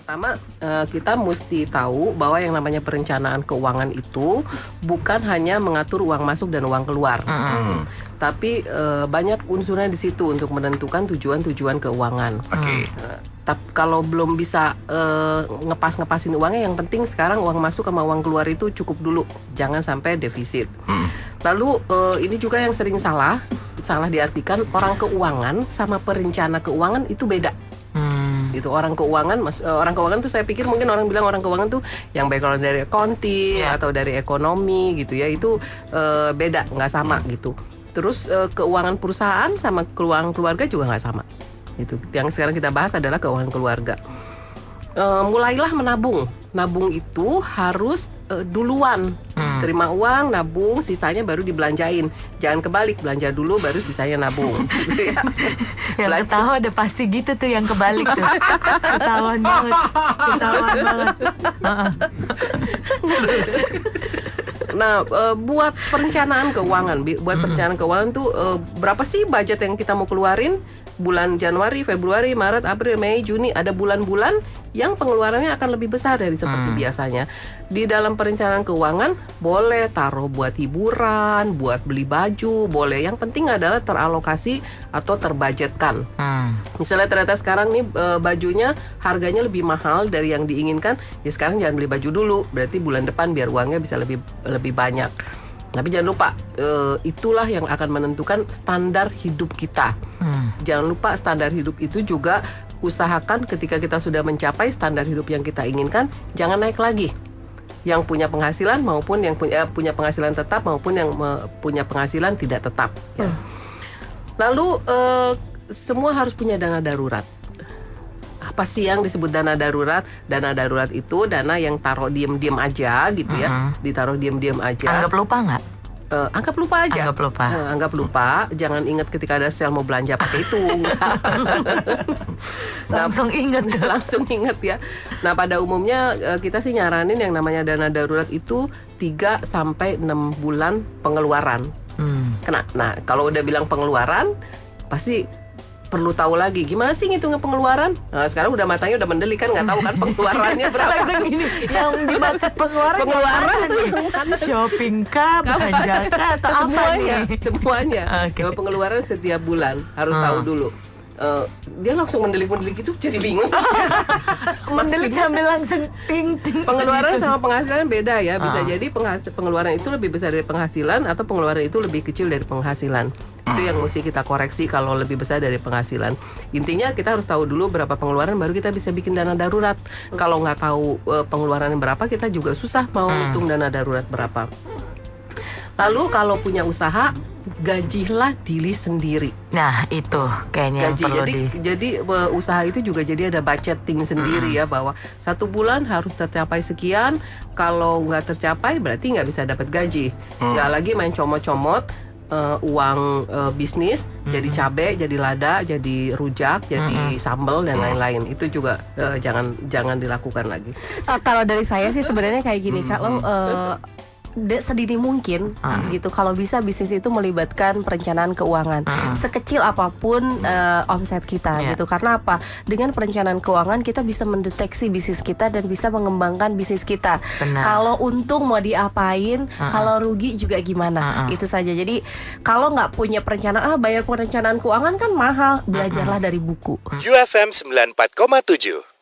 Pertama, kita mesti tahu bahwa yang namanya perencanaan keuangan itu bukan hanya mengatur uang masuk dan uang keluar, tapi banyak unsurnya di situ untuk menentukan tujuan-tujuan keuangan. Tapi kalau belum bisa ngepasin uangnya, yang penting sekarang uang masuk sama uang keluar itu cukup dulu, jangan sampai defisit. Lalu ini juga yang sering salah diartikan, orang keuangan sama perencana keuangan itu beda. Itu orang keuangan tuh saya pikir mungkin orang bilang orang keuangan tuh yang background dari accounting atau dari ekonomi gitu ya, itu beda, nggak sama gitu. Terus keuangan perusahaan sama keuangan keluarga juga nggak sama. Itu yang sekarang kita bahas adalah keuangan keluarga. Mulailah menabung. Nabung itu harus duluan. Terima uang, nabung, sisanya baru dibelanjain. Jangan kebalik, belanja dulu baru sisanya nabung. Gitu ya. Yang ketawa udah pasti gitu tuh yang kebalik tuh. Ketahuan banget. Nah, buat perencanaan keuangan tuh berapa sih budget yang kita mau keluarin? Bulan Januari, Februari, Maret, April, Mei, Juni, ada bulan-bulan yang pengeluarannya akan lebih besar dari seperti biasanya. Di dalam perencanaan keuangan boleh taruh buat hiburan, buat beli baju, boleh. Yang penting adalah teralokasi atau terbudgetkan. Misalnya ternyata sekarang nih bajunya harganya lebih mahal dari yang diinginkan, ya sekarang jangan beli baju dulu. Berarti bulan depan biar uangnya bisa lebih banyak. Tapi jangan lupa, itulah yang akan menentukan standar hidup kita. Jangan lupa standar hidup itu juga usahakan ketika kita sudah mencapai standar hidup yang kita inginkan, jangan naik lagi. Yang punya penghasilan maupun yang punya penghasilan tetap maupun yang punya penghasilan tidak tetap. Ya. Lalu semua harus punya dana darurat. Apa sih yang disebut dana darurat? Dana darurat itu dana yang taruh diem-diem aja gitu ya, ditaruh diem-diem aja. Anggap lupa nggak? Anggap lupa aja. Anggap lupa. Jangan ingat ketika ada sale mau belanja pakai itu. Langsung ingat ya. Nah, pada umumnya kita sih nyaranin yang namanya dana darurat itu 3-6 bulan pengeluaran. Nah, kalau udah bilang pengeluaran, pasti perlu tahu lagi gimana sih ngitungnya pengeluaran. Nah, sekarang udah matanya udah mendelik kan, nggak tahu kan pengeluarannya berapa. Langsung gini, yang dimaksud pengeluaran itu yang mana? Shopping kah, belanja kah, atau semuanya. Okay. Pengeluaran setiap bulan harus tahu dulu. Dia langsung mendelik itu jadi bingung. Mendelik sambil langsung ting. Pengeluaran sama penghasilan beda ya. Bisa jadi pengeluaran itu lebih besar dari penghasilan atau pengeluaran itu lebih kecil dari penghasilan. Itu yang mesti kita koreksi kalau lebih besar dari penghasilan. Intinya kita harus tahu dulu berapa pengeluaran baru kita bisa bikin dana darurat. Kalau nggak tahu pengeluaran berapa, kita juga susah mau hitung dana darurat berapa. Lalu kalau punya usaha, gajilah diri sendiri. Nah, itu kayaknya yang perlu jadi usaha itu juga jadi ada budgeting sendiri ya, bahwa 1 bulan harus tercapai sekian. Kalau nggak tercapai berarti nggak bisa dapat gaji. Nggak lagi main comot-comot uang bisnis, jadi cabai, jadi lada, jadi rujak, jadi sambal dan lain-lain. Itu juga jangan dilakukan lagi. Kalau dari saya sih sebenarnya kayak gini, kalau sedini mungkin gitu, kalau bisa bisnis itu melibatkan perencanaan keuangan sekecil apapun omset kita gitu. Karena apa? Dengan perencanaan keuangan kita bisa mendeteksi bisnis kita dan bisa mengembangkan bisnis kita. Kalau untung mau diapain, kalau rugi juga gimana. Itu saja. Jadi kalau nggak punya perencanaan, bayar perencanaan keuangan kan mahal. Belajarlah dari buku. UFM 94,7